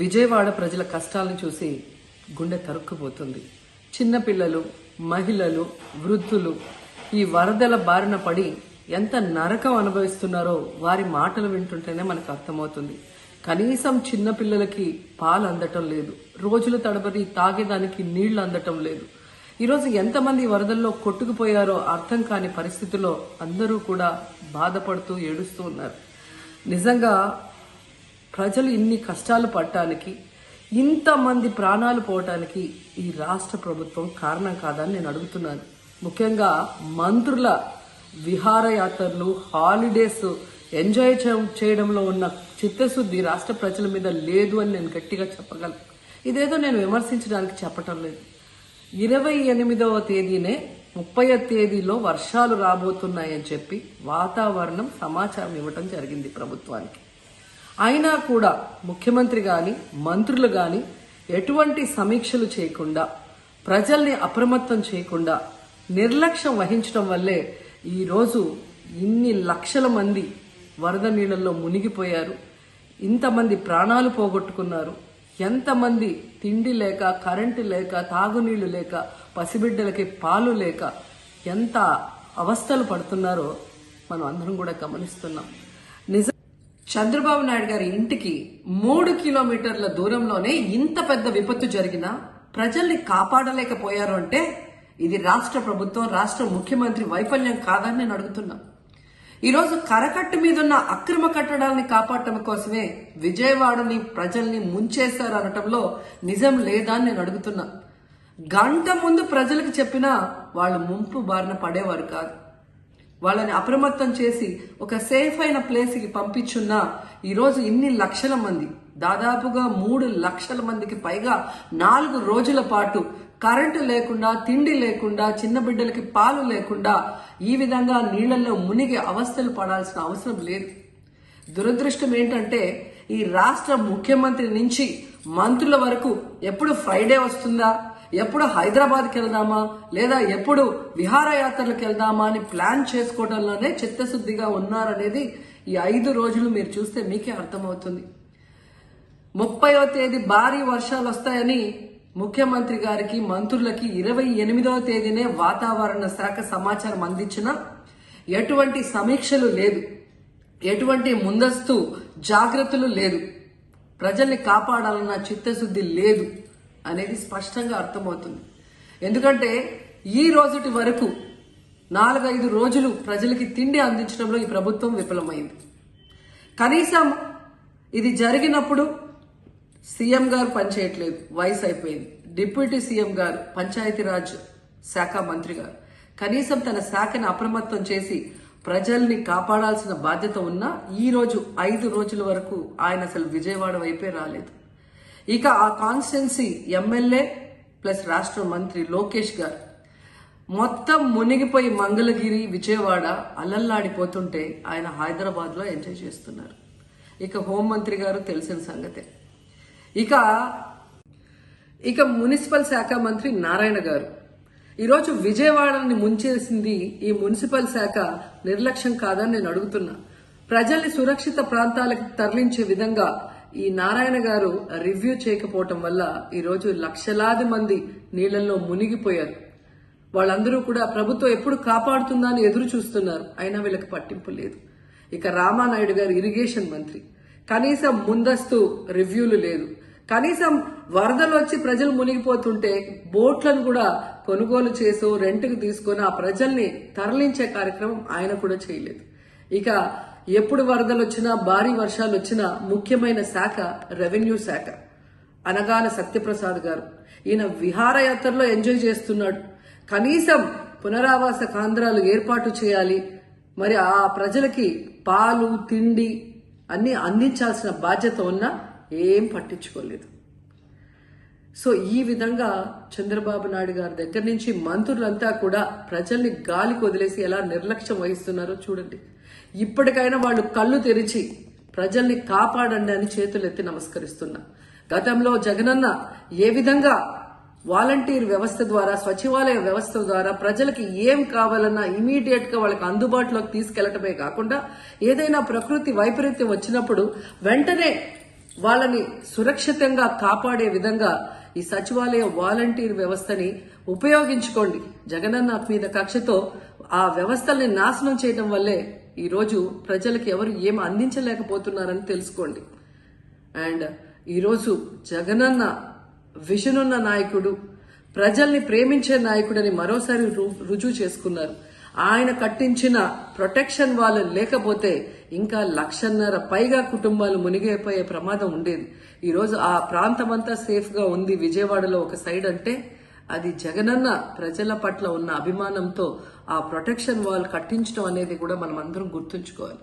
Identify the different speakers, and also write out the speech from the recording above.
Speaker 1: విజయవాడ ప్రజల కష్టాలను చూసి గుండె తరుక్కుపోతుంది. చిన్నపిల్లలు, మహిళలు, వృద్ధులు ఈ వరదల బారిన పడి ఎంత నరకం అనుభవిస్తున్నారో వారి మాటలు వింటుంటేనే మనకు అర్థమవుతుంది. కనీసం చిన్నపిల్లలకి పాలు అందటం లేదు, రోజుల తడబడి తాగేదానికి నీళ్లు అందటం లేదు. ఈరోజు ఎంతమంది వరదల్లో కొట్టుకుపోయారో అర్థం కాని పరిస్థితుల్లో అందరూ కూడా బాధపడుతూ ఏడుస్తూ ఉన్నారు. నిజంగా ప్రజలు ఇన్ని కష్టాలు పడటానికి, ఇంతమంది ప్రాణాలు పోవటానికి ఈ రాష్ట్ర ప్రభుత్వం కారణం కాదని నేను అడుగుతున్నాను. ముఖ్యంగా మంత్రుల విహారయాత్రలు, హాలిడేస్ ఎంజాయ్ చేయడంలో ఉన్న చిత్తశుద్ధి రాష్ట్ర ప్రజల మీద లేదు అని నేను గట్టిగా చెప్పగలను. ఇదేదో నేను విమర్శించడానికి చెప్పటం లేదు. 28వ తేదీనే 30వ తేదీలో వర్షాలు రాబోతున్నాయని చెప్పి వాతావరణం సమాచారం ఇవ్వటం జరిగింది ప్రభుత్వానికి. అయినా కూడా ముఖ్యమంత్రి గాని, మంత్రులు గాని ఎటువంటి సమీక్షలు చేయకుండా, ప్రజల్ని అప్రమత్తం చేయకుండా నిర్లక్ష్యం వహించడం వల్లే ఈరోజు ఇన్ని లక్షల మంది వరద నీళ్ళల్లో మునిగిపోయారు. ఇంతమంది ప్రాణాలు పోగొట్టుకున్నారు. ఎంతమంది తిండి లేక, కరెంటు లేక, తాగునీళ్లు లేక, పసిబిడ్డలకి పాలు లేక ఎంత అవస్థలు పడుతున్నారో మనం అందరం కూడా గమనిస్తున్నాం. చంద్రబాబు నాయుడు గారి ఇంటికి 3 కిలోమీటర్ల దూరంలోనే ఇంత పెద్ద విపత్తు జరిగినా ప్రజల్ని కాపాడలేకపోయారు అంటే ఇది రాష్ట్ర ప్రభుత్వం, రాష్ట్ర ముఖ్యమంత్రి వైఫల్యం కాదని నేను అడుగుతున్నా. ఈరోజు కరకట్టు మీదున్న అక్రమ కట్టడాలని కాపాడటం కోసమే విజయవాడని ప్రజల్ని ముంచేశారు అనటంలో నిజం లేదా అని నేను అడుగుతున్నా. గంట ముందు ప్రజలకు చెప్పినా వాళ్ళు ముంపు బారిన పడేవారు కాదు. వాళ్ళని అప్రమత్తం చేసి ఒక సేఫ్ అయిన ప్లేస్ కి పంపించున్నా ఈరోజు ఇన్ని లక్షల మంది, దాదాపుగా 3 లక్షల మందికి పైగా 4 రోజుల పాటు కరెంటు లేకుండా, తిండి లేకుండా, చిన్న బిడ్డలకి పాలు లేకుండా ఈ విధంగా నీళ్లలో మునిగి అవస్థలు పడాల్సిన అవసరం లేదు. దురదృష్టం ఏంటంటే ఈ రాష్ట్ర ముఖ్యమంత్రి నుంచి మంత్రుల వరకు ఎప్పుడు ఫ్రైడే వస్తుందా, ఎప్పుడు హైదరాబాద్కి వెళ్దామా, లేదా ఎప్పుడు విహారయాత్రలకు వెళ్దామా అని ప్లాన్ చేసుకోవడంలోనే చిత్తశుద్ధిగా ఉన్నారనేది ఈ 5 రోజులు మీరు చూస్తే మీకే అర్థమవుతుంది. 30వ తేదీ భారీ వర్షాలు వస్తాయని ముఖ్యమంత్రి గారికి, మంత్రులకి 28వ తేదీనే వాతావరణ శాఖ సమాచారం అందించినా ఎటువంటి సమీక్షలు లేదు, ఎటువంటి ముందస్తు జాగ్రత్తలు లేదు, ప్రజల్ని కాపాడాలన్న చిత్తశుద్ధి లేదు అనేది స్పష్టంగా అర్థమవుతుంది. ఎందుకంటే ఈ రోజుటి వరకు 4-5 రోజులు ప్రజలకి తిండి అందించడంలో ఈ ప్రభుత్వం విఫలమైంది. కనీసం ఇది జరిగినప్పుడు సీఎం గారు పనిచేయట్లేదు, వయసు అయిపోయింది. డిప్యూటీ సీఎం గారు, పంచాయతీరాజ్ శాఖ మంత్రి గారు కనీసం తన శాఖను అప్రమత్తం చేసి ప్రజల్ని కాపాడాల్సిన బాధ్యత ఉన్నా ఈ రోజు 5 రోజుల వరకు ఆయన అసలు విజయవాడ వైపే రాలేదు. ఇక ఆ కాన్స్టిట్యున్సీ ఎమ్మెల్యే ప్లస్ రాష్ట్ర మంత్రి లోకేష్ గారు మొత్తం మునిగిపోయి మంగళగిరి, విజయవాడ అలల్లాడిపోతుంటే ఆయన హైదరాబాద్ లో ఎంజాయ్ చేస్తున్నారు. ఇక హోంమంత్రి గారు తెలిసిన సంగతే. ఇక మున్సిపల్ శాఖ మంత్రి నారాయణ గారు ఈరోజు విజయవాడని ముంచేసింది ఈ మున్సిపల్ శాఖ నిర్లక్ష్యం కాదని నేను అడుగుతున్నా. ప్రజల్ని సురక్షిత ప్రాంతాలకు తరలించే విధంగా ఈ నారాయణ గారు రివ్యూ చేయకపోవటం వల్ల ఈరోజు లక్షలాది మంది నీళ్లలో మునిగిపోయారు. వాళ్ళందరూ కూడా ప్రభుత్వం ఎప్పుడు కాపాడుతుందా అని ఎదురు చూస్తున్నారు. అయినా వీళ్ళకి పట్టింపు లేదు. ఇక రామానాయుడు గారు ఇరిగేషన్ మంత్రి, కనీసం ముందస్తు రివ్యూలు లేదు. కనీసం వరదలు వచ్చి ప్రజలు మునిగిపోతుంటే బోట్లను కూడా కొనుగోలు చేసో రెంట్కి తీసుకొని ఆ ప్రజల్ని తరలించే కార్యక్రమం ఆయన కూడా చేయలేదు. ఇక ఎప్పుడు వరదలు వచ్చినా, భారీ వర్షాలు వచ్చినా ముఖ్యమైన శాఖ రెవెన్యూ శాఖ. అనగాన సత్యప్రసాద్ గారు ఈయన విహారయాత్రలో ఎంజాయ్ చేస్తున్నాడు. కనీసం పునరావాస కేంద్రాలు ఏర్పాటు చేయాలి, మరి ఆ ప్రజలకి పాలు, తిండి అన్ని అందించాల్సిన బాధ్యత ఉన్నా ఏం పట్టించుకోలేదు. సో ఈ విధంగా చంద్రబాబు నాయుడు గారి దగ్గర నుంచి మంత్రులంతా కూడా ప్రజల్ని గాలికి వదిలేసి ఎలా నిర్లక్ష్యం వహిస్తున్నారో చూడండి. ఇప్పటికైనా వాళ్ళు కళ్ళు తెరిచి ప్రజల్ని కాపాడండి అని చేతులెత్తి నమస్కరిస్తున్నా. గతంలో జగనన్న ఏ విధంగా వాలంటీర్ వ్యవస్థ ద్వారా, సచివాలయ వ్యవస్థ ద్వారా ప్రజలకి ఏం కావాలన్నా ఇమీడియట్ గా వాళ్ళకి అందుబాటులోకి తీసుకెళ్లటమే కాకుండా ఏదైనా ప్రకృతి వైపరీత్యం వచ్చినప్పుడు వెంటనే వాళ్ళని సురక్షితంగా కాపాడే విధంగా ఈ సచివాలయ వాలంటీర్ వ్యవస్థని ఉపయోగించుకోండి. జగనన్న మీద కక్షతో ఆ వ్యవస్థల్ని నాశనం చేయడం వల్లే ఈ రోజు ప్రజలకు ఎవరు ఏం అందించలేకపోతున్నారని తెలుసుకోండి. అండ్ ఈరోజు జగనన్న విజన్ ఉన్న నాయకుడు, ప్రజల్ని ప్రేమించే నాయకుడని మరోసారి రుజువు చేసుకున్నారు. ఆయన కట్టించిన ప్రొటెక్షన్ వాళ్ళు లేకపోతే ఇంకా 1,50,000 పైగా కుటుంబాలు మునిగిపోయే ప్రమాదం ఉండేది. ఈరోజు ఆ ప్రాంతమంతా సేఫ్ గా ఉంది విజయవాడలో ఒక సైడ్ అంటే అది జగనన్న ప్రజల పట్ల ఉన్న అభిమానంతో ఆ ప్రొటెక్షన్ వాల్ కట్టించడం అనేది కూడా మనం అందరం గుర్తుంచుకోవాలి.